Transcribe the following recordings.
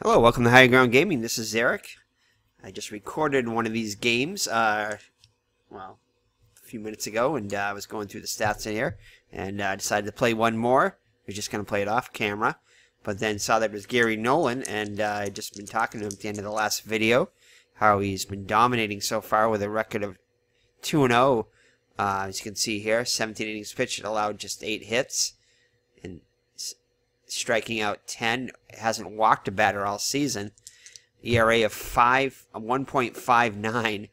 Hello, welcome to High Ground Gaming. This is Eric. I just recorded one of these games, a few minutes ago, and I was going through the stats in here, and I decided to play one more. I was just going to play it off camera, but then saw that it was Gary Nolan, and I just been talking to him at the end of the last video, how he's been dominating so far with a record of 2-0. As you can see here, 17 innings pitched, allowed just 8 hits, and striking out 10, hasn't walked a batter all season. ERA of 1.59.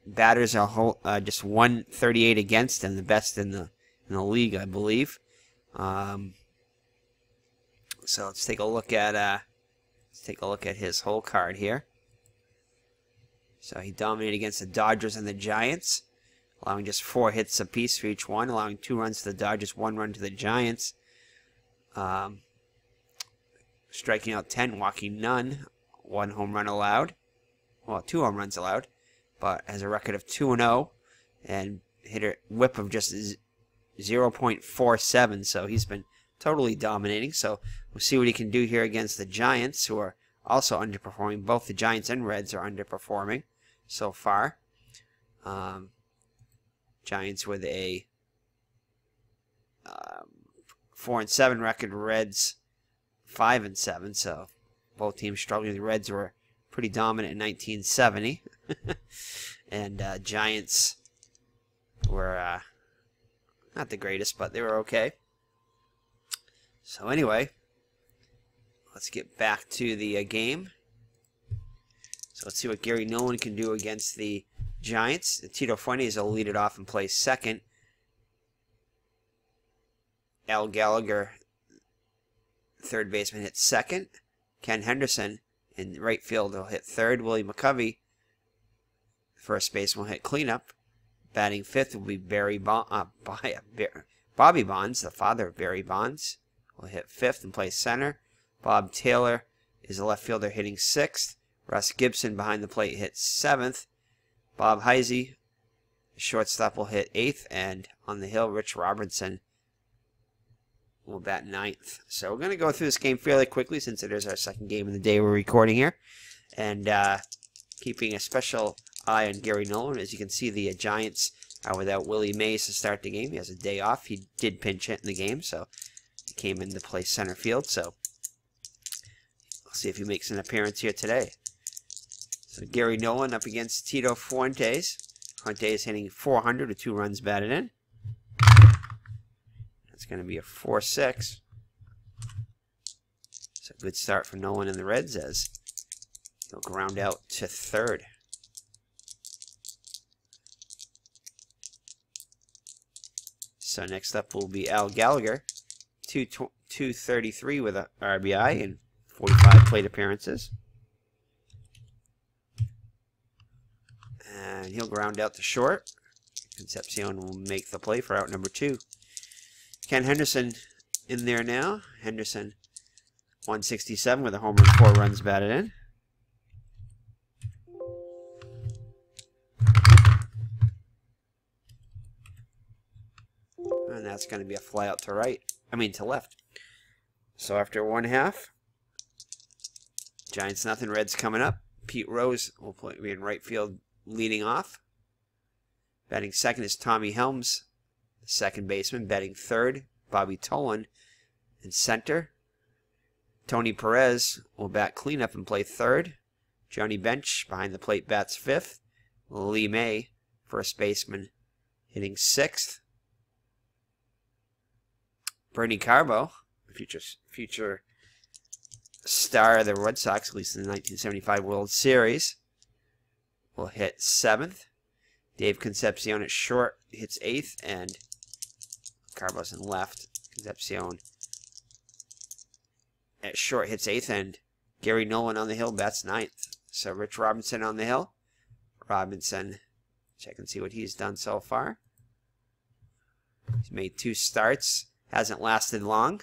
Batters are just 138 against him, the best in the league, I believe. So let's take a look at his whole card here. So he dominated against the Dodgers and the Giants, allowing just 4 hits apiece for each one, allowing 2 runs to the Dodgers, 1 run to the Giants. Striking out 10, walking none, 1 home run allowed. Well, 2 home runs allowed, but has a record of 2-0 and hit a whip of just 0.47. So he's been totally dominating. So we'll see what he can do here against the Giants, who are also underperforming. Both the Giants and Reds are underperforming so far. Giants with a 4-7 record, Reds 5-7, so both teams struggling. The Reds were pretty dominant in 1970, and Giants were not the greatest, but they were okay. So anyway, let's get back to the game. So let's see what Gary Nolan can do against the Giants. Tito Fuentes will lead it off and play second. Al Gallagher, third baseman, hits second. Ken Henderson in right field will hit third. Willie McCovey, first baseman, will hit cleanup. Batting fifth will be Bobby Bonds, the father of Barry Bonds, will hit fifth and play center. Bob Taylor is a left fielder hitting sixth. Russ Gibson behind the plate hits seventh. Bob Heisey, shortstop, will hit eighth. And on the hill, Rich Robertson will bat ninth. So we're going to go through this game fairly quickly since it is our second game of the day we're recording here. And keeping a special eye on Gary Nolan. As you can see, the Giants are without Willie Mays to start the game. He has a day off. He did pinch hit in the game, so he came in to play center field. So we'll see if he makes an appearance here today. So Gary Nolan up against Tito Fuentes. Fuentes hitting 400 with 2 runs batted in. It's going to be a 4-6. It's a good start for Nolan and the Reds as he'll ground out to third. So next up will be Al Gallagher, 233 with a RBI and 45 plate appearances. And he'll ground out to short. Concepcion will make the play for out number 2. Ken Henderson in there now. Henderson 167 with a homer and 4 runs batted in. And that's going to be a fly out to to left. So after 1/2, Giants nothing, Reds coming up. Pete Rose will be in right field leading off. Batting second is Tommy Helms, the second baseman. Batting third, Bobby Tolan in center. Tony Perez will bat cleanup and play third. Johnny Bench behind the plate bats fifth. Lee May, first baseman, hitting sixth. Bernie Carbo, future star of the Red Sox, at least in the 1975 World Series, will hit seventh. Dave Concepcion at short hits eighth, and Carbo's in left. Concepcion at short hits eighth, and Gary Nolan on the hill bats ninth. So Rich Robinson on the hill. Robinson, check and see what he's done so far. He's made 2 starts. Hasn't lasted long.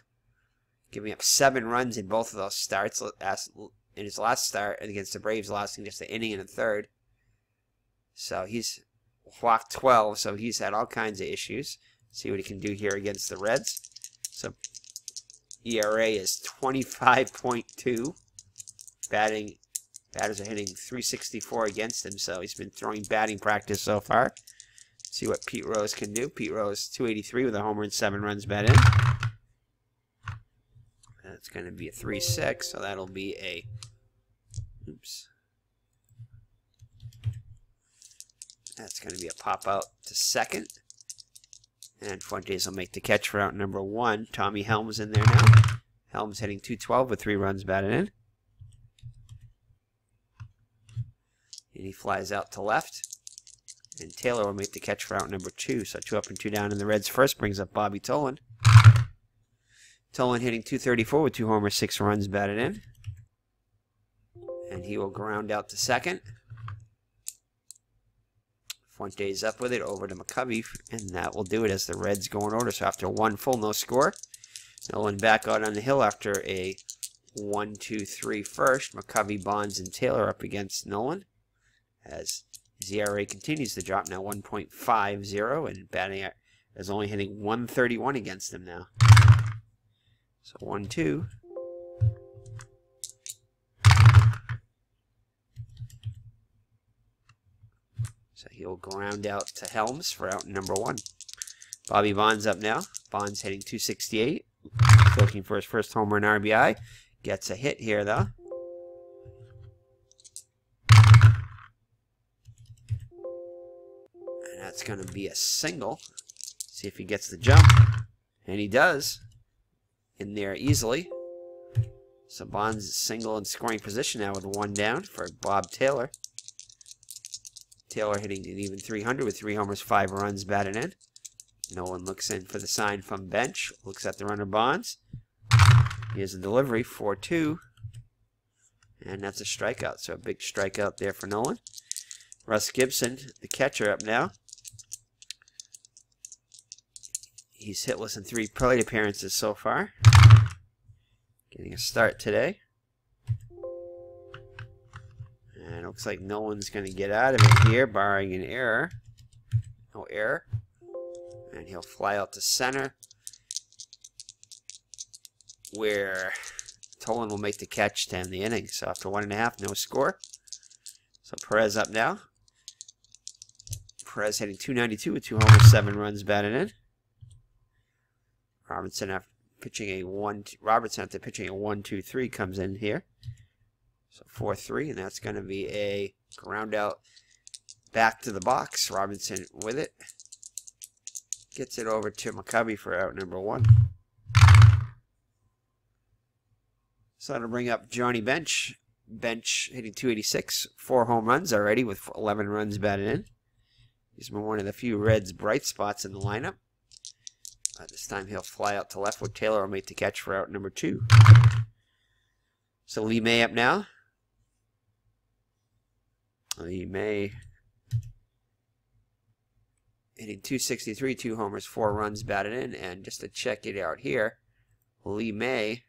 Giving up 7 runs in both of those starts. In his last start against the Braves, lasting just an inning and a third. So he's walked 12, so he's had all kinds of issues. See what he can do here against the Reds. So ERA is 25.2. Batters are hitting .364 against him, so he's been throwing batting practice so far. See what Pete Rose can do. Pete Rose, .283 with a homer and 7 runs batted in. That's going to be a 3-6, so that'll be a... Oops. That's going to be a pop out to second. And Fuentes will make the catch for out number 1. Tommy Helms in there now. Helms hitting .212 with 3 runs batted in. And he flies out to left. And Taylor will make the catch for out number 2. So 2 up and 2 down in the Reds first brings up Bobby Tolan. Tolan hitting .234 with 2 homers, 6 runs batted in. And he will ground out to second. Fuentes up with it over to McCovey, and that will do it as the Reds go in order. So after 1 full, no score. Nolan back out on the hill after a 1-2-3 first. McCovey, Bonds, and Taylor up against Nolan as his ERA continues to drop, now 1.50, and batting is only hitting .131 against him now. So 1-2. So he'll ground out to Helms for out number 1. Bobby Bonds up now. Bonds hitting .268. Looking for his first homer and RBI. Gets a hit here though. And that's going to be a single. See if he gets the jump. And he does. In there easily. So Bonds is single in scoring position now with 1 down for Bob Taylor. Taylor hitting an even .300 with 3 homers, 5 runs batted in. Nolan looks in for the sign from bench. Looks at the runner Bonds. Here's the delivery, 4-2. And that's a strikeout. So a big strikeout there for Nolan. Russ Gibson, the catcher, up now. He's hitless in 3 plate appearances so far. Getting a start today. And it looks like no one's going to get out of it here, barring an error. No error. And he'll fly out to center, where Tolan will make the catch to end the inning. So after 1.5, no score. So Perez up now. Perez hitting .292 with 2 homers, 7 runs batted in. Robertson after pitching a 1-2-3 comes in here. So 4-3, and that's going to be a ground out back to the box. Robinson with it. Gets it over to McCovey for out number 1. So that'll bring up Johnny Bench. Bench hitting .286, 4 home runs already with 11 runs batted in. He's been one of the few Reds' bright spots in the lineup. This time he'll fly out to left where Taylor will make the catch for out number 2. So Lee May up now. Lee May hitting .263, 2 homers, 4 runs batted in. And just to check it out here, Lee May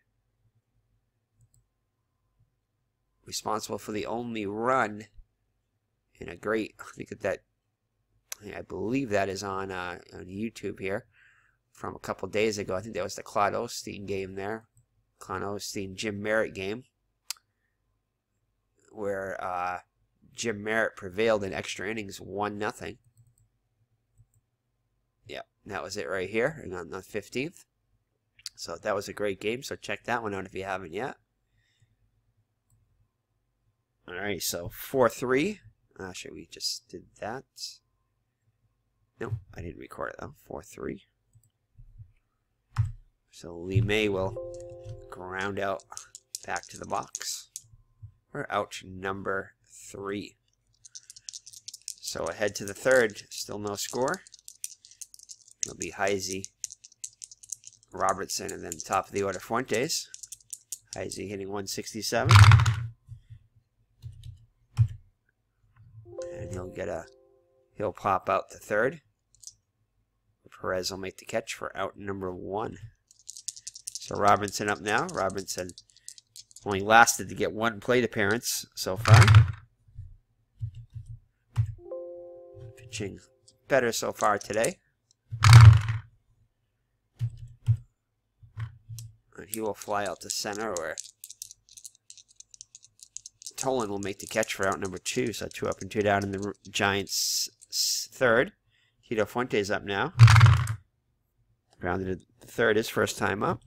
responsible for the only run in a great, I believe that is on YouTube here from a couple days ago. I think that was the Claude Osteen game there. Claude Osteen, Jim Merritt game, where Jim Merritt prevailed in extra innings 1-0. Yep, that was it right here on the 15th. So that was a great game, so check that one out if you haven't yet. Alright, so 4-3. Actually, we just did that. Nope, I didn't record it though. 4-3. So Lee May will ground out back to the box. We're out number 3. So ahead to the 3rd, still no score. It'll be Heisey, Robertson, and then top of the order Fuentes. Heisey hitting .167. And he'll pop out the 3rd. Perez will make the catch for out number 1. So Robinson up now. Robinson only lasted to get 1 plate appearance so far. Pitching better so far today. And he will fly out to center, where Nolan will make the catch for out number 2. So 2 up and 2 down in the Giants' third. Tito Fuente's up now. Grounded the third his first time up.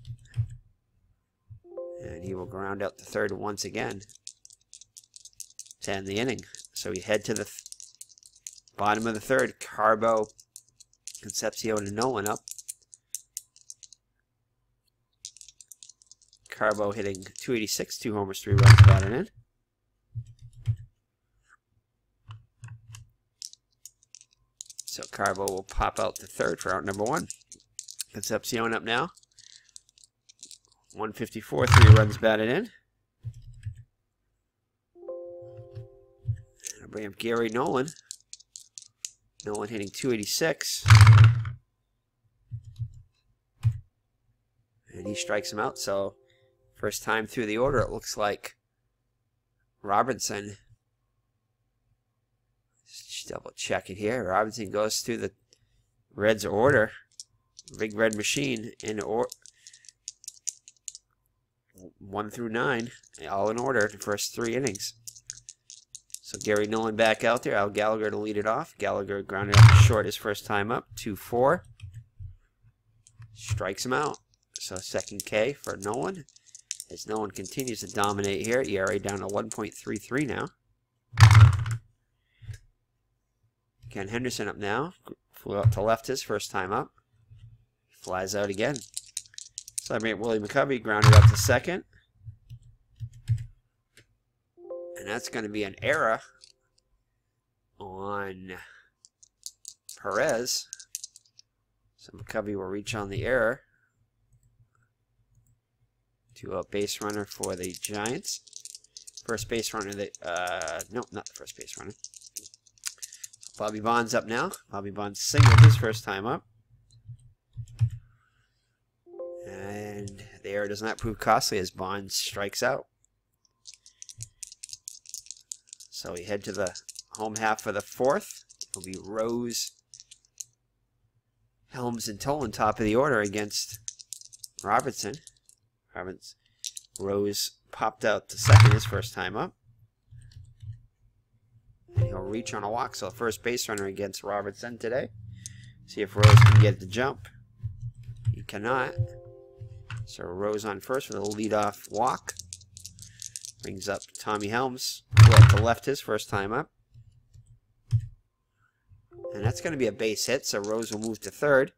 And he will ground out the third once again to end the inning. So we head to the bottom of the third. Carbo, Concepcion, and Nolan up. Carbo hitting .286, 2 homers, 3 runs batted in. So Carbo will pop out the third for out number 1. Concepcion up now. 154, 3 runs batted in. And I'll bring up Gary Nolan. Nolan hitting .286. And he strikes him out. So first time through the order, it looks like Robinson. Just double check it here. Robinson goes through the Reds' order. Big Red Machine in order. 1 through 9, all in order, the first 3 innings. So Gary Nolan back out there. Al Gallagher to lead it off. Gallagher grounded out to short his first time up. 2-4. Strikes him out. So second K for Nolan. As Nolan continues to dominate here. ERA down to 1.33 now. Ken Henderson up now. Flew out to left his first time up. Flies out again. Celebrate Willie McCovey, grounded up to second. And that's going to be an error on Perez. So McCovey will reach on the error to a base runner for the Giants. First base runner, no, not the first base runner. Bobby Bonds up now. Bobby Bonds singled his first time up. And the error does not prove costly as Bonds strikes out. So we head to the home half for the fourth. It'll be Rose, Helms, and Tolan top of the order against Robertson. Rose popped out to second his first time up. And he'll reach on a walk. So first base runner against Robertson today. See if Rose can get the jump. He cannot. So Rose on first with a leadoff walk. Brings up Tommy Helms. Left to left his first time up. And that's going to be a base hit, so Rose will move to third.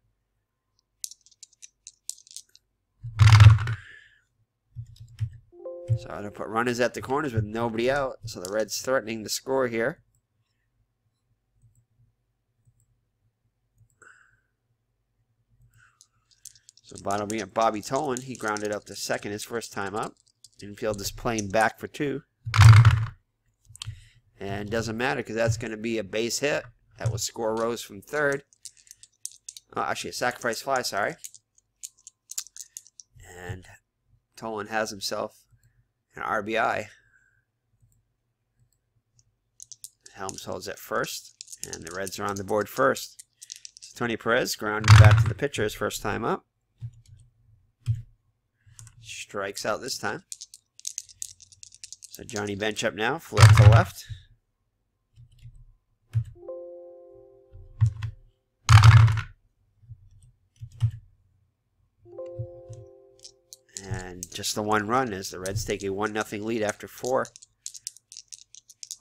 So I'm going to put runners at the corners with nobody out. So the Reds threatening to score here. So bottom being Bobby Tolan, he grounded up to second his first time up. Infield is playing back for 2. And doesn't matter because that's going to be a base hit. That will score Rose from third. Oh, actually, a sacrifice fly, sorry. And Tolan has himself an RBI. Helms holds at first. And the Reds are on the board first. So Tony Perez grounded back to the pitcher his first time up. Strikes out this time. So Johnny Bench up now, flip to left. And just the 1 run as the Reds take a 1-0 lead after 4.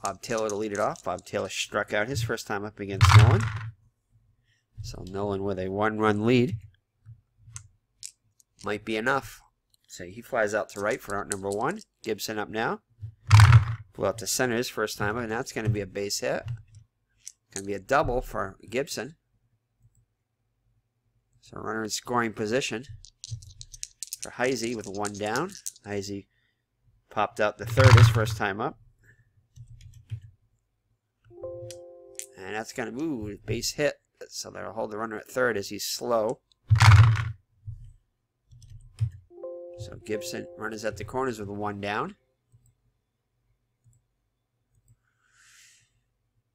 Bob Taylor to lead it off. Bob Taylor struck out his first time up against Nolan. So Nolan with a 1-run lead. Might be enough. So he flies out to right for out number 1. Gibson up now. Flew out to center his first time, and that's going to be a base hit. Going to be a double for Gibson. So runner in scoring position for Heisey with 1 down. Heisey popped out the third his first time up. And that's going to move. Base hit. So they'll hold the runner at third as he's slow. So Gibson runners at the corners with 1 down.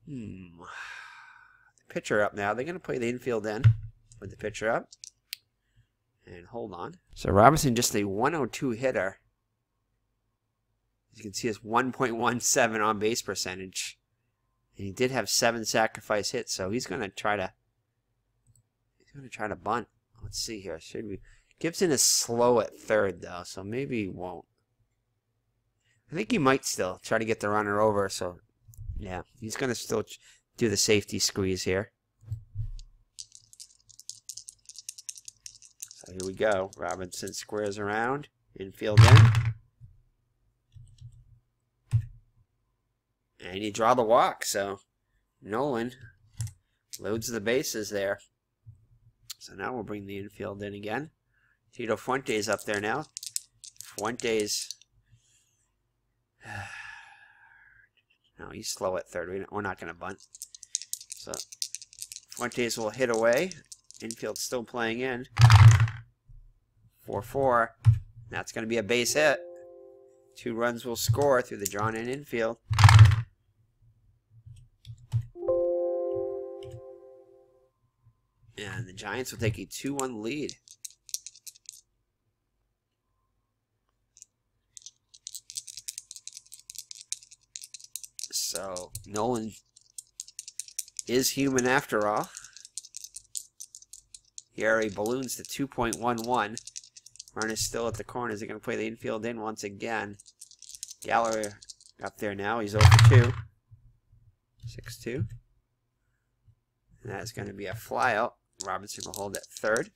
The pitcher up now. They're going to play the infield in with the pitcher up. And hold on. So Robinson just a 102 hitter. you can see, his 1.17 on base percentage. And he did have 7 sacrifice hits, so he's gonna try to bunt. Let's see here. Should we? Gibson is slow at third though, so maybe he won't. I think he might still try to get the runner over, so yeah, he's gonna still do the safety squeeze here. So here we go. Robinson squares around, infield in. And you draw the walk, so Nolan loads the bases there. So now we'll bring the infield in again. Tito Fuentes up there now. Fuentes. No, he's slow at third. We're not going to bunt. So Fuentes will hit away. Infield still playing in. 4-4. That's going to be a base hit. 2 runs will score through the drawn-in infield. And the Giants will take a 2-1 lead. So Nolan is human after all. ERA balloons to 2.11. Run is still at the corners. They're going to play the infield in once again. Gallagher up there now. He's 0-2. 6-2. And that's going to be a flyout. Robinson will hold at third.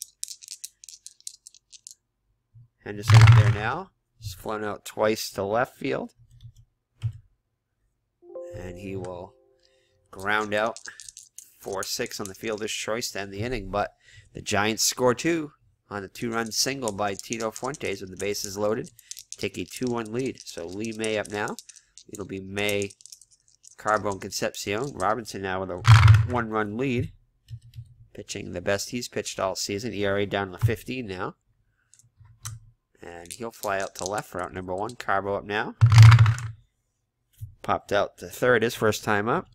Henderson up there now. He's flown out twice to left field. And he will ground out 4-6 on the fielder's choice to end the inning. But the Giants score 2 on a 2-run single by Tito Fuentes with the bases loaded. Take a 2-1 lead. So Lee May up now. It'll be May, Carbo, and Concepcion. Robinson now with a 1-run lead. Pitching the best he's pitched all season. ERA down to 15 now. And he'll fly out to left for out number 1. Carbo up now. Popped out to third his first time up.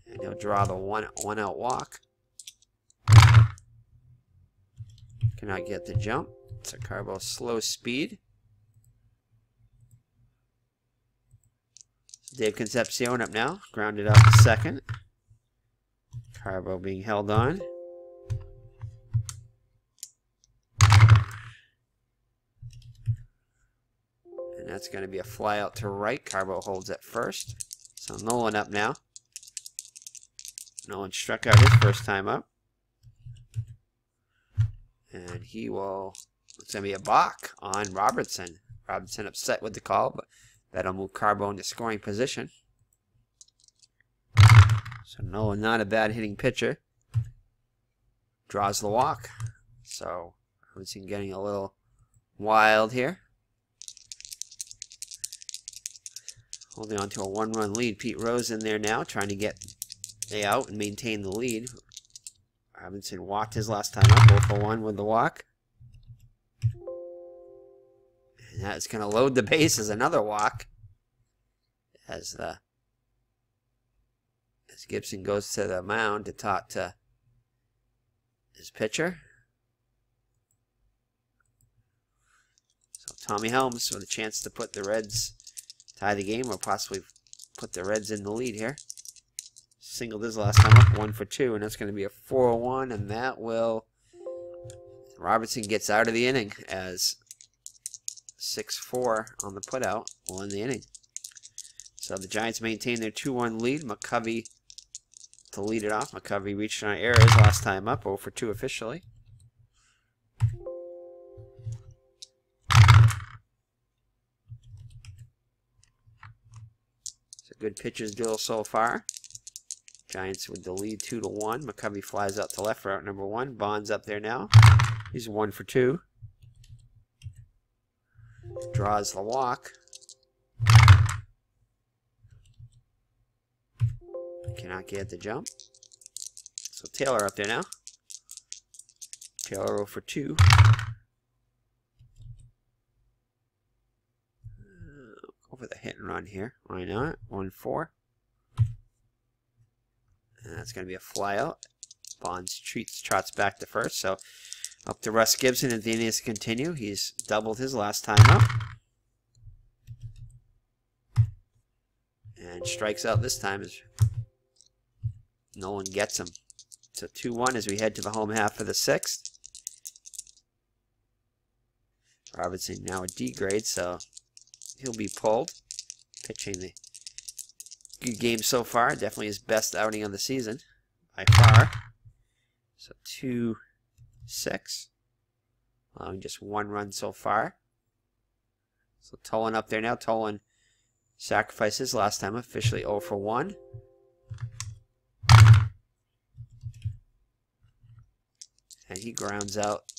And he'll draw the one out walk. Cannot get the jump. It's a Carbo slow speed. Dave Concepcion up now. Grounded out to second. Carbo being held on. And that's going to be a fly out to right. Carbo holds at first. So Nolan up now. Nolan struck out his first time up. And he will... It's going to be a balk on Robertson. Robertson upset with the call, but that'll move Carbo into scoring position. So Nolan, not a bad hitting pitcher. Draws the walk. So Robinson getting a little wild here. Holding on to a 1-run lead. Pete Rose in there now, trying to get the out and maintain the lead. Robinson walked his last time up, 0-for-1 with the walk. And that's going to load the bases, another walk. As Gibson goes to the mound to talk to his pitcher. So Tommy Helms with a chance to put the Reds, tie the game, or possibly put the Reds in the lead here. Singled his last time up, 1-for-2, and that's going to be a 4-1, and that will... Robertson gets out of the inning as 6-4 on the putout will end the inning. So the Giants maintain their 2-1 lead. McCovey to lead it off. McCovey reached on errors last time up, 0-for-2 officially. It's a good pitcher's duel so far. Giants with the lead 2-1. McCovey flies out to left for out number 1. Bond's up there now. He's 1-for-2. Draws the walk. Cannot get the jump. So Taylor up there now. Taylor 0-for-2. Go for the hit and run here. Why not? 1-4. And that's going to be a fly out. Bonds trots back to first. So up to Russ Gibson, and the inning is to continue. He's doubled his last time up. And strikes out this time as Nolan gets him. So 2-1 as we head to the home half of the 6th. Robinson now a D grade, so he'll be pulled. Pitching the good game so far. Definitely his best outing of the season by far. So 2-6. Allowing just 1 run so far. So Nolan up there now. Nolan sacrificed his last time, officially 0 for 1. And he grounds out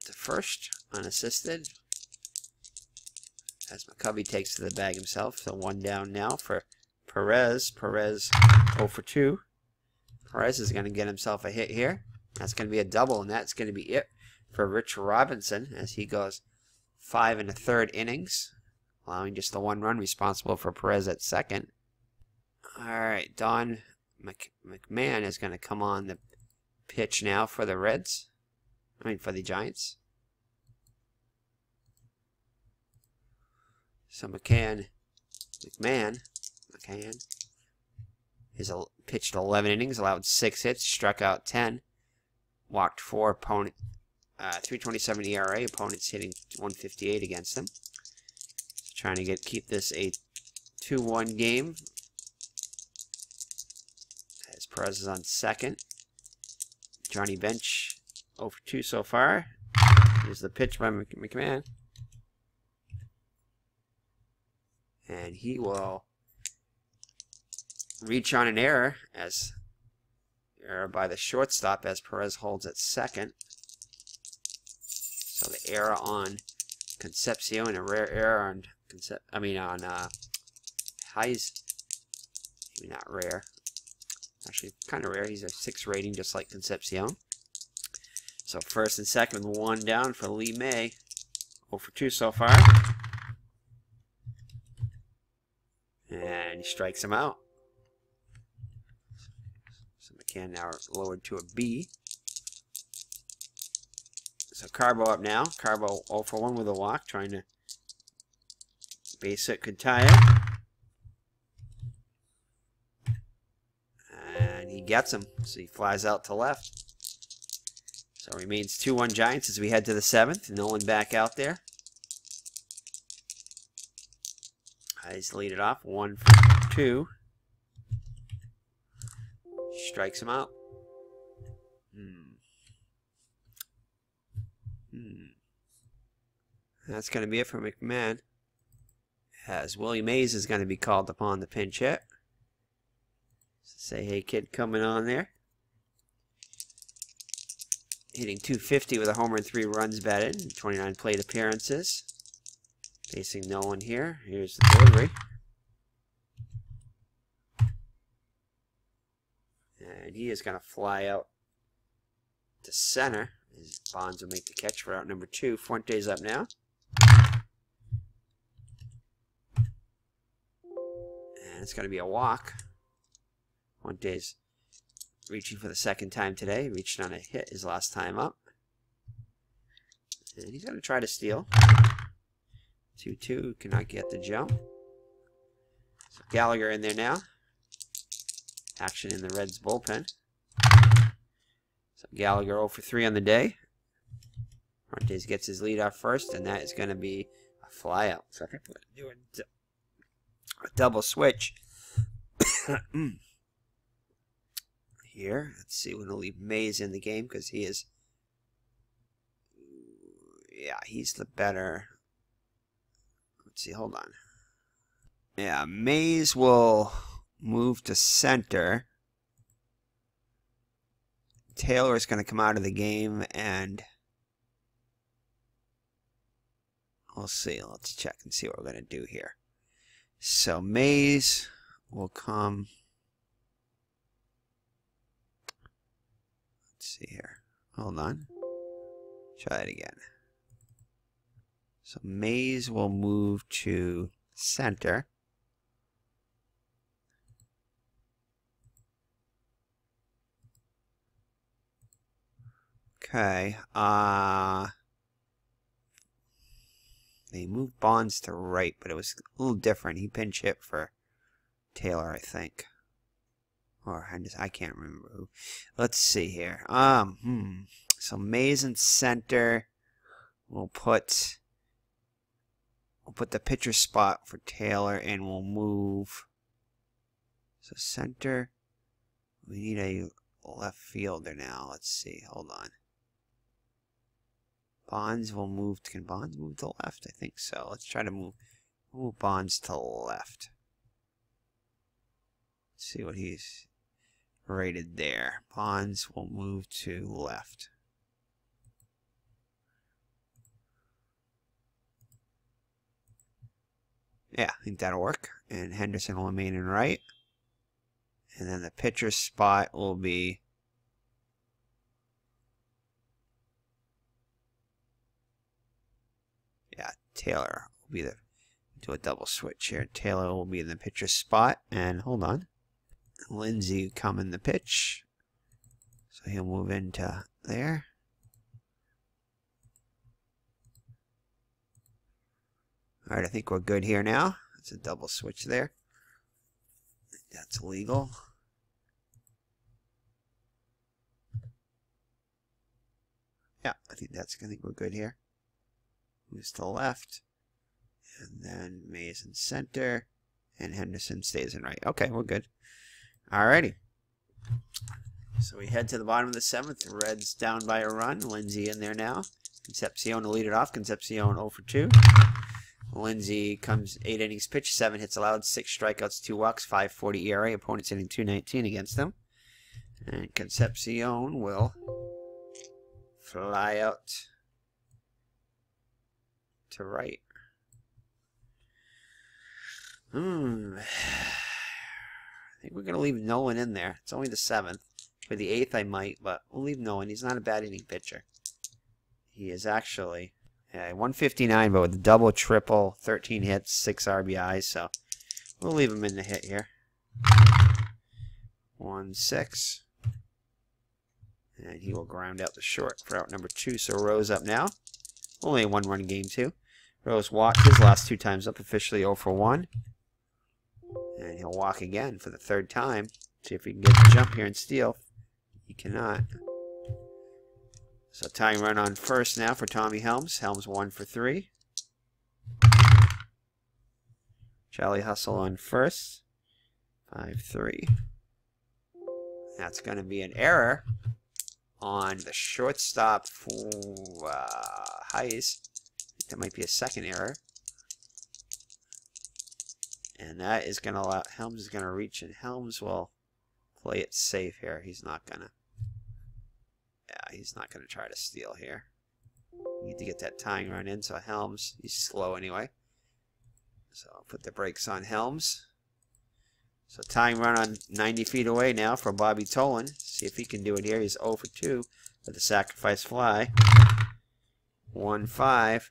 to first, unassisted. As McCovey takes to the bag himself. So 1 down now for Perez. Perez 0 for 2. Perez is going to get himself a hit here. That's going to be a double, and that's going to be it for Rich Robinson as he goes 5 1/3 innings, allowing just the 1 run, responsible for Perez at second. All right, Don McMahon is going to come on the pitch now for the Reds. For the Giants. So McMahon is pitched 11 innings, allowed 6 hits, struck out 10, walked 4, opponent 3.27 ERA, opponents hitting 158 against him. Trying to keep this a 2-1 game. As Perez is on second. Johnny Bench 0 for 2 so far. Here's the pitch by McMahon. And he will reach on an error by the shortstop as Perez holds at second. So the error on Concepcion, a rare error on Heis. Maybe not rare. Actually, kind of rare. He's a 6 rating, just like Concepcion. So first and second with 1 down for Lee May. 0 for 2 so far. And he strikes him out. So McCann now lowered to a B. So Carbo up now. Carbo 0 for 1 with a walk, trying to base hit, could tie it. And he gets him. So he flies out to left. So it remains 2-1 Giants as we head to the 7th. Nolan back out there. He's lead it off. 1 for 2. Strikes him out. That's going to be it for McMahon. As Willie Mays is going to be called upon the pinch hit. Say, hey kid, coming on there. Hitting .250 with a homer and 3 runs batted. 29 plate appearances. Facing Nolan here. Here's the delivery. And he is going to fly out to center. His Bonds will make the catch for out number 2. Fuente's up now. And it's going to be a walk. Fuente's reaching for the 2nd time today. Reached on a hit his last time up. And he's going to try to steal. 2-2, cannot get the jump. So Gallagher in there now. Action in the Reds bullpen. So Gallagher 0 for 3 on the day. Fuentes gets his lead off first, and that is going to be a fly out. So I think we're going to do a double switch. Here, let's see, we're going to leave Mays in the game because he is, yeah, he's the better. Let's see, hold on. Yeah, Mays will move to center. Taylor is going to come out of the game, and we'll see. Let's check and see what we're going to do here. So Mays will come. Let's see here. Hold on. Try it again. So Mays will move to center. Okay. Yeah, They moved Bonds to right, but it was a little different. He pinch hit for Taylor, I think. Or I can't remember who. Let's see here. So Mays in center. We'll put the pitcher spot for Taylor, and we'll move. So center. We need a left fielder now. Let's see. Hold on. Bonds will move. Can Bonds move to left? I think so. Let's try to move Bonds to left. Let's see what he's rated there. Bonds will move to left. Yeah, I think that'll work. And Henderson will remain in right. And then the pitcher spot will be Taylor will be do a double switch here. Taylor will be in the pitcher spot, and hold on, Lindsay come in the pitch, so he'll move into there. All right, I think we're good here now. It's a double switch there. That's legal. Yeah, I think we're good here. Moves to the left, and then Mays in center, and Henderson stays in right. Okay, we're good. Alrighty. So we head to the bottom of the 7th. Reds down by a run. Lindsay in there now. Concepcion to lead it off. Concepcion 0 for 2. Lindsay comes 8 innings pitched, 7 hits allowed, 6 strikeouts, 2 walks, 5.40 ERA. Opponent's hitting .219 against them. And Concepcion will fly out to right. I think we're going to leave Nolan in there. It's only the 7th. For the 8th I might, but we'll leave Nolan. He's not a bad inning pitcher. He is actually 159, but with a double, triple, 13 hits, 6 RBIs, so we'll leave him in the hit here. 1-6. And he will ground out the short for out number 2. So Rose up now. Only a 1-run game, too. Rose walked his last 2 times up, officially 0 for 1. And he'll walk again for the 3rd time. See if he can get the jump here and steal. He cannot. So tying run on first now for Tommy Helms. Helms 1 for 3. Charlie Hustle on first. 5-3. That's going to be an error on the shortstop for Hayes. I think that might be a second error. And that is going to allow Helms is going to reach, and Helms will play it safe here. He's not going to. Yeah, he's not going to try to steal here. Need to get that tying run in. So Helms, he's slow anyway. So I'll put the brakes on Helms. So tying run on 90 feet away now for Bobby Tolan. See if he can do it here. He's 0 for 2 with the sacrifice fly. 1-5.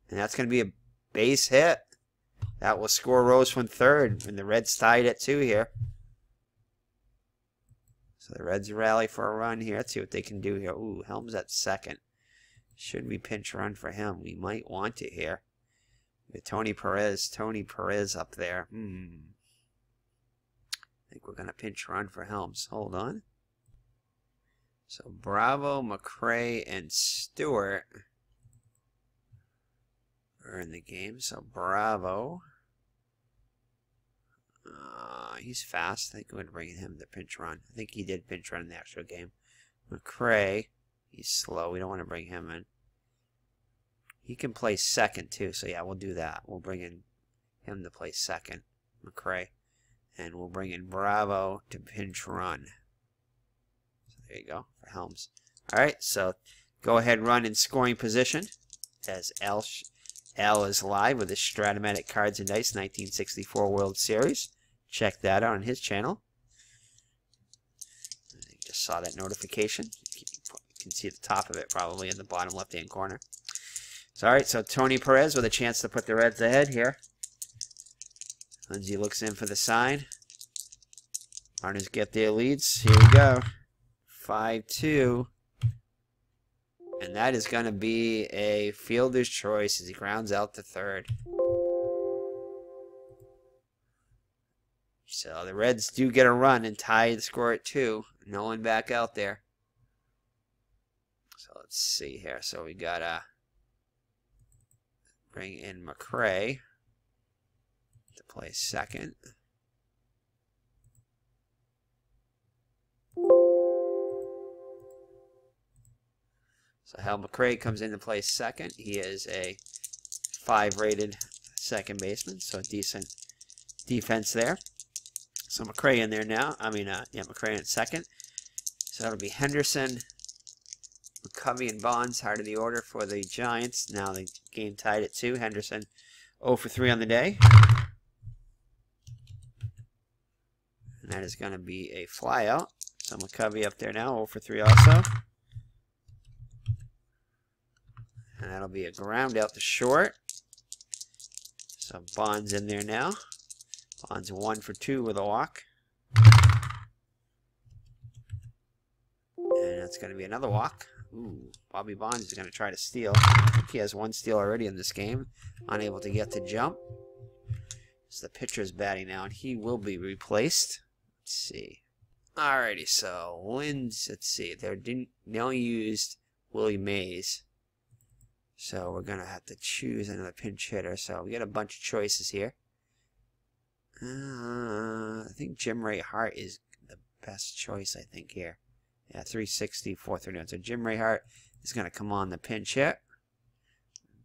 And that's going to be a base hit. That will score Rose from 3rd. And the Reds tied at 2 here. So the Reds rally for a run here. Let's see what they can do here. Ooh, Helms at 2nd. Should we pinch run for him? We might want it here. With Tony Perez. Tony Perez up there. I think we're going to pinch run for Helms. Hold on. So Bravo, McCray, and Stewart are in the game. So Bravo. He's fast. I think we're going to bring him to pinch run. I think he did pinch run in the actual game. McCray, he's slow. We don't want to bring him in. He can play 2nd too. So yeah, we'll do that. We'll bring in him to play 2nd. McCray. And we'll bring in Bravo to pinch run. So there you go for Helms. Alright, so go ahead run in scoring position as L is live with his Stratomatic Cards and Dice 1964 World Series. Check that out on his channel. I just saw that notification. You can see the top of it probably in the bottom left-hand corner. So, alright, so Tony Perez with a chance to put the Reds ahead here. Lindsay looks in for the sign. Mariners get their leads. Here we go. 5-2. And that is going to be a fielder's choice as he grounds out to third. So the Reds do get a run and tie the score at 2. Nolan back out there. So let's see here. So we got to bring in McRae to play second. So Hal McRae comes in to play second. He is a 5-rated second baseman, so decent defense there. So McRae in there now. McRae in second. So that'll be Henderson, McCovey, and Bonds, heart of the order for the Giants. Now the game tied at 2. Henderson 0 for 3 on the day. And that is going to be a flyout. So McCovey up there now, 0 for 3 also. And that'll be a ground out to short. So Bonds in there now. Bonds 1 for 2 with a walk. And that's going to be another walk. Ooh, Bobby Bonds is going to try to steal. I think he has 1 steal already in this game. Unable to get to jump. So the pitcher's batting now, and he will be replaced. Let's see. Alrighty, so wins. Let's see. They only used Willie Mays. So we're going to have to choose another pinch hitter. So we got a bunch of choices here. I think Jim Ray Hart is the best choice, I think, here. Yeah, 360, 439. So Jim Ray Hart is going to come on the pinch hit.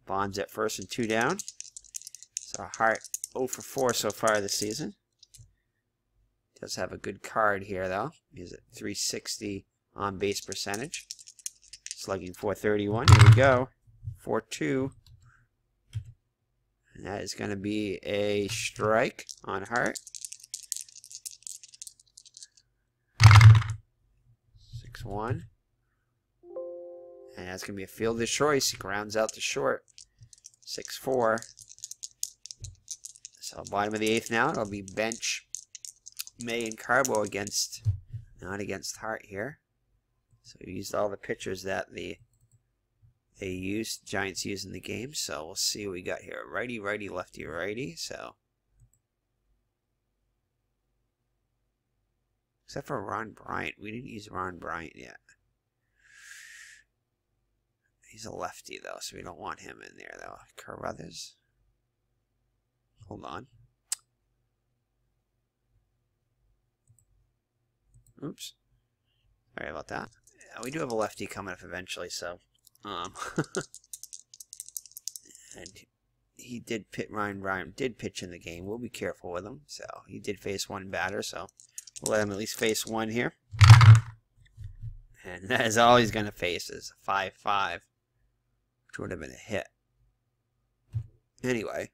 Bonds at first and 2 down. So Hart 0 for 4 so far this season. Does have a good card here, though. He's at 360 on base percentage. Slugging 431. Here we go. 4-2. And that is going to be a strike on Hart. 6-1. And that's going to be a fielder's choice. He grounds out to short. 6-4. So bottom of the 8th now. It'll be bench May and Carbo against, not against Hart here. So we used all the pitchers that Giants used in the game. So we'll see what we got here. Righty, righty, lefty, righty. So except for Ron Bryant. We didn't use Ron Bryant yet. He's a lefty, though, so we don't want him in there, though. Carruthers. Hold on. Oops. Sorry about that. Yeah, we do have a lefty coming up eventually, so... and he did pitch. Ryan Bryant did pitch in the game. We'll be careful with him. So he did face 1 batter. So we'll let him at least face 1 here. And that is all he's going to face is a 5-5, which would have been a hit. Anyway,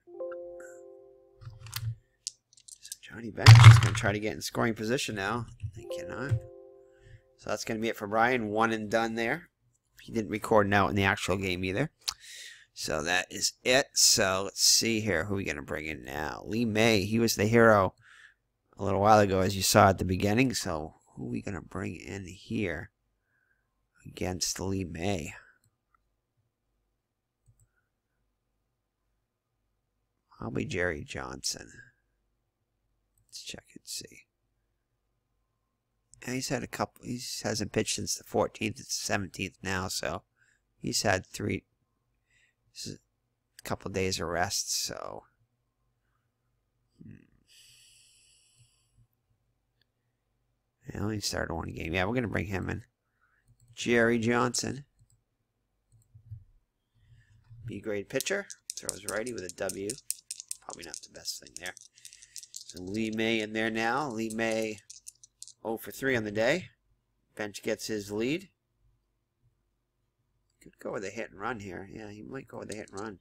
so Johnny Bench is going to try to get in scoring position now. He cannot. So that's going to be it for Brian. 1 and done there. He didn't record now in the actual game either. So that is it. So let's see here. Who are we going to bring in now? Lee May. He was the hero a little while ago, as you saw at the beginning. So who are we going to bring in here against Lee May? Probably Jerry Johnson. Let's check and see. And he's had a couple. He hasn't pitched since the 14th. It's the 17th now, so he's had a couple days of rest. So he only started 1 game. Yeah, we're gonna bring him in. Jerry Johnson, B-grade pitcher, throws righty with a W. Probably not the best thing there. So Lee May in there now. Lee May 0 for 3 on the day. Bench gets his lead. Could go with a hit and run here. Yeah, he might go with a hit and run.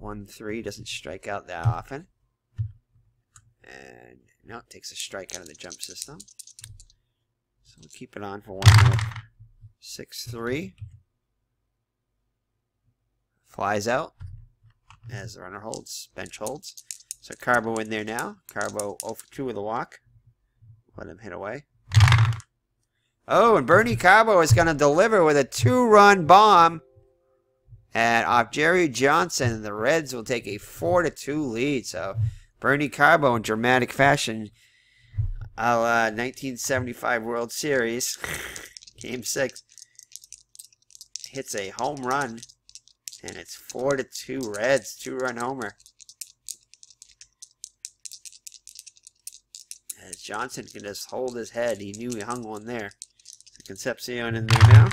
1-3, doesn't strike out that often. And no, it takes a strike out of the jump system. So we'll keep it on for 1 more. 6-3. Flies out as the runner holds. Bench holds. So Carbo in there now. Carbo 0 for 2 with a walk. Let him hit away. Oh, and Bernie Carbo is going to deliver with a 2-run bomb. And off Jerry Johnson, the Reds will take a 4-2 lead. So Bernie Carbo in dramatic fashion, a la 1975 World Series, Game 6, hits a home run, and it's 4-2 Reds, 2-run homer. As Johnson can just hold his head, he knew he hung one there. So Concepcion in there now.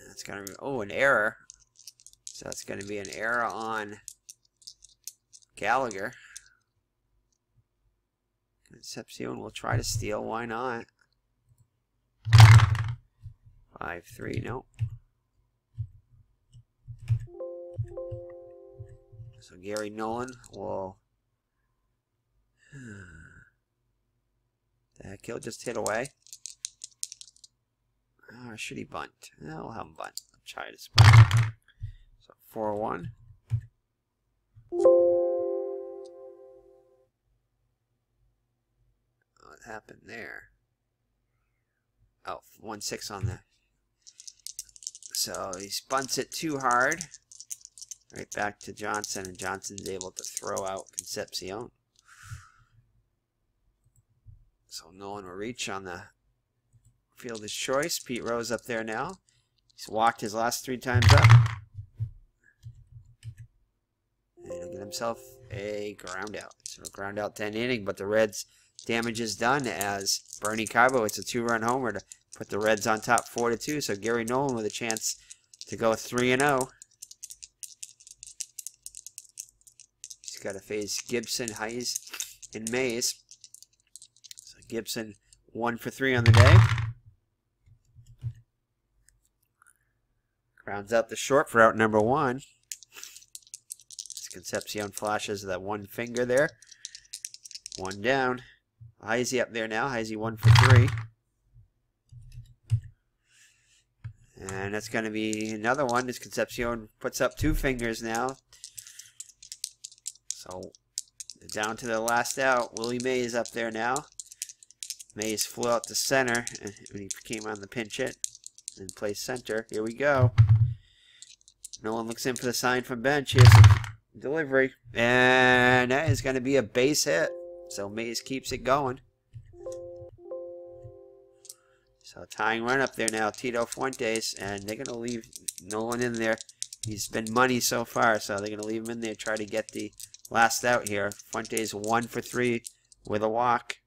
That's going to be, oh, an error. So that's going to be an error on Gallagher. Concepcion will try to steal. Why not? 5-3. Nope. So Gary Nolan will. The heck, he'll just hit away. Oh, should he bunt? No, we'll have him bunt. I'll try this bunt. So 4-1. What happened there? Oh, 1-6 on that. So he bunts it too hard. Right back to Johnson, and Johnson's able to throw out Concepcion. So Nolan will reach on the fielder's choice. Pete Rose up there now. He's walked his last 3 times up. And he'll get himself a ground out. So ground out 10 inning, but the Reds' damage is done as Bernie Carbo hits a 2-run homer to put the Reds on top 4-2. So Gary Nolan with a chance to go 3-0. He's got to face Gibson, Hayes, and Mays. So Gibson 1 for 3 on the day. Grounds out the short for out number 1. Concepcion flashes that one finger there. 1 down. Heisey up there now. Heisey 1 for 3. And that's going to be another one as Concepcion puts up 2 fingers now. So down to the last out. Willie Mays up there now. Mays flew out to center when he came on the pinch hit and plays center. Here we go. Nolan looks in for the sign from bench. Here's the delivery. And that is going to be a base hit. So Mays keeps it going. So tying run up there now, Tito Fuentes. And they're going to leave Nolan in there. He's been money so far, so they're going to leave him in there, try to get the last out here. Fuentes 1 for 3 with a walk.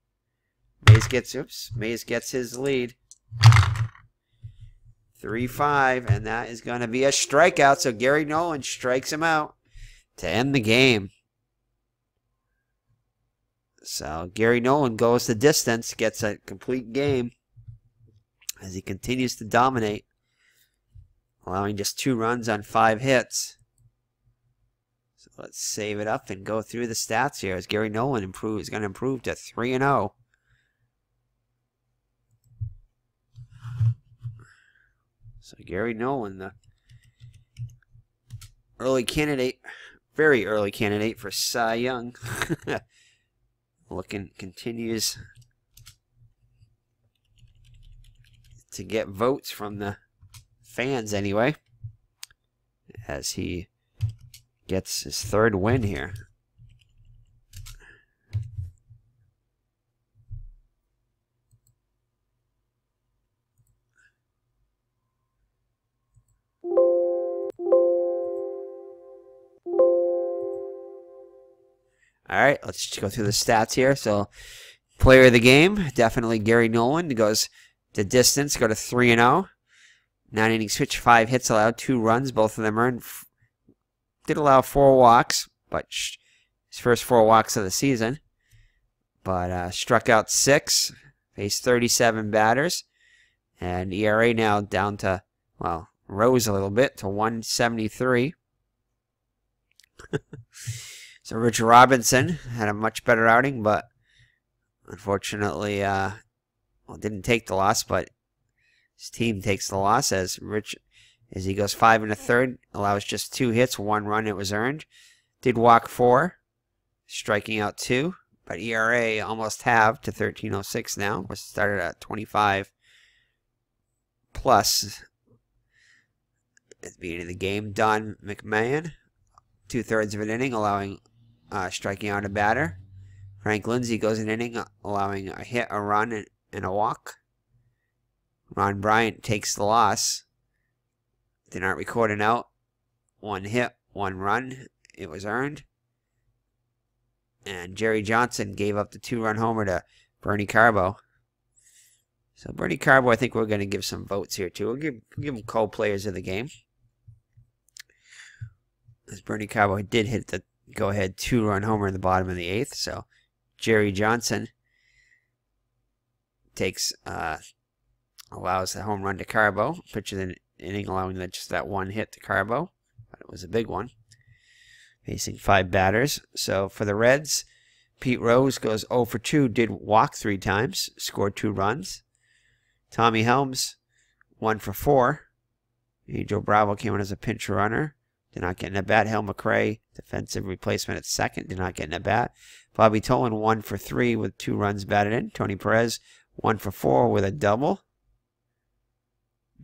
Mays gets his lead. 3-5, and that is going to be a strikeout. So Gary Nolan strikes him out to end the game. So Gary Nolan goes the distance, gets a complete game as he continues to dominate, allowing just 2 runs on 5 hits. So let's save it up and go through the stats here as Gary Nolan is going to improve to 3-0. So Gary Nolan, the early candidate, very early candidate for Cy Young, continues to get votes from the fans anyway, as he gets his 3rd win here. All right, let's just go through the stats here. So, player of the game, definitely Gary Nolan. He goes the distance, go to 3-0. 9 innings pitched, 5 hits allowed, 2 runs, both of them earned. Did allow 4 walks, but his first 4 walks of the season. But struck out 6, faced 37 batters, and ERA now down to, well, rose a little bit to 1.73. So Rich Robinson had a much better outing, but unfortunately, didn't take the loss, but his team takes the loss as he goes 5 1/3, allows just 2 hits, 1 run it was earned. Did walk 4, striking out 2, But ERA almost halved to 13.06 now. We're started at 25 plus at the beginning of the game. Don McMahon, 2/3 of an inning, allowing striking out a batter. Frank Lindsay goes an inning, allowing a hit, a run, and a walk. Ron Bryant takes the loss. Did not record an out. 1 hit, 1 run. It was earned. And Jerry Johnson gave up the 2-run homer to Bernie Carbo. So Bernie Carbo, I think we're going to give some votes here too. We'll give him co-players of the game. As Bernie Carbo did hit the go-ahead 2-run homer in the bottom of the 8th. So Jerry Johnson takes allows the home run to Carbo. Pitches an inning allowing just that 1 hit to Carbo. But it was a big one. Facing 5 batters. So for the Reds, Pete Rose goes 0 for 2, did walk 3 times, scored 2 runs. Tommy Helms, 1 for 4. Joe Bravo came in as a pinch runner, did not get an at-bat. Hal McRae, defensive replacement at second, did not get an at-bat. Bobby Tolan, 1 for 3 with 2 runs batted in. Tony Perez, 1 for 4 with a double.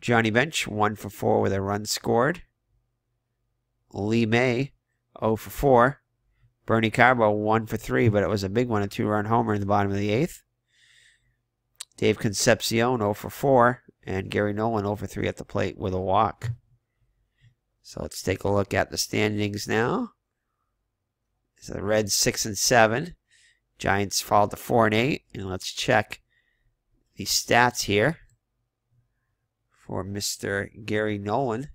Johnny Bench, 1 for 4 with a run scored. Lee May, 0 for 4. Bernie Carbo, 1 for 3, but it was a big one, a 2-run homer in the bottom of the 8th. Dave Concepcion, 0 for 4. And Gary Nolan, 0 for 3 at the plate with a walk. So let's take a look at the standings now. So the Reds 6 and 7. Giants fall to 4 and 8. And let's check the stats here for Mr. Gary Nolan.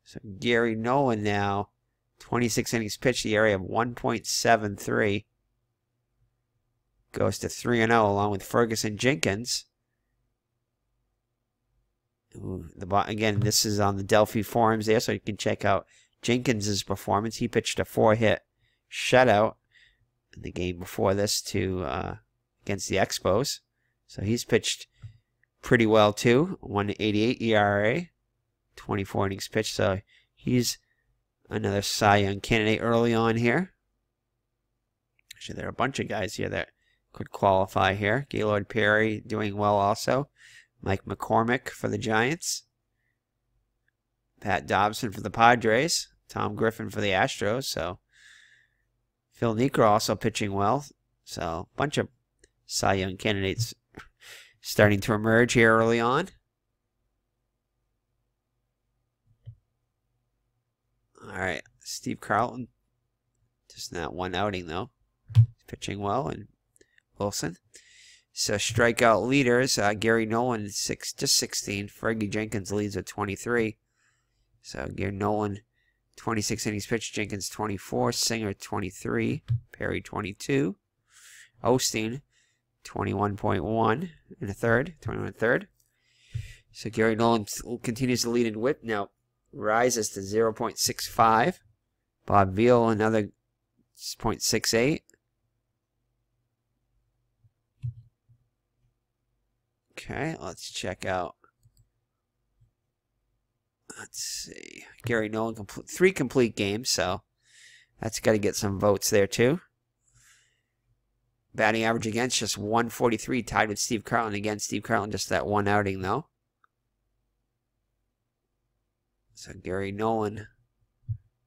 So Gary Nolan now, 26 innings pitched, the ERA of 1.73. Goes to 3-0 along with Ferguson Jenkins. Again, this is on the Delphi forums there, so you can check out Jenkins' performance. He pitched a 4-hit shutout in the game before this against the Expos. So he's pitched pretty well too. 1.88 ERA, 24 innings pitched. So he's another Cy Young candidate early on here. Actually, there are a bunch of guys here that could qualify here. Gaylord Perry doing well also. Mike McCormick for the Giants. Pat Dobson for the Padres. Tom Griffin for the Astros. So Phil Niekro also pitching well. So a bunch of Cy Young candidates starting to emerge here early on. All right, Steve Carlton. Just not one outing though. He's pitching well, and Wilson. So strikeout leaders, Gary Nolan just 16. Fergie Jenkins leads with 23. So Gary Nolan, 26 innings pitched. Jenkins 24. Singer 23. Perry 22. Osteen 21.1 in a third. 21 and a third. So Gary Nolan continues to lead in whip. Now rises to 0.65. Bob Veal another 0.68. Okay, let's check out. Let's see. Gary Nolan, 3 complete games, so that's got to get some votes there too. Batting average against just 143, tied with Steve Carlton. Again, Steve Carlton just that 1 outing though. So Gary Nolan,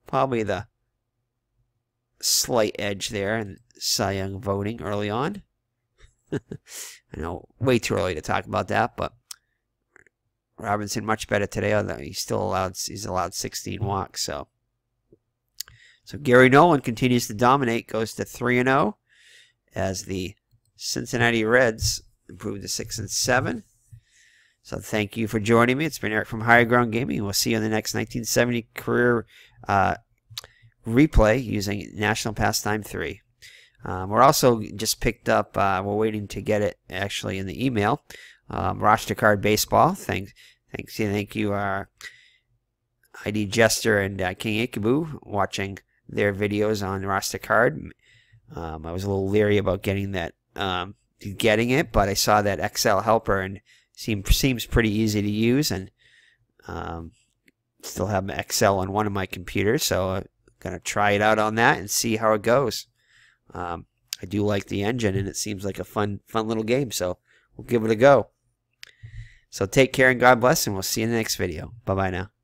probably the slight edge there in Cy Young voting early on. I know, way too early to talk about that, but Robinson much better today, although he's allowed 16 walks. So Gary Nolan continues to dominate, goes to 3-0 as the Cincinnati Reds improve to 6 and 7. So thank you for joining me. It's been Eric from Higher Ground Gaming. We'll see you in the next 1970 career replay using National Pastime 3. We're also just picked up, we're waiting to get it actually in the email, roster card baseball. Thank you, ID Jester and King Ikabu, watching their videos on roster card. I was a little leery about getting it, but I saw that Excel helper and seems pretty easy to use, and still have Excel on one of my computers, so I'm gonna try it out on that and see how it goes. I do like the engine, and it seems like a fun little game, so we'll give it a go. So take care and God bless, and we'll see you in the next video. Bye-bye now.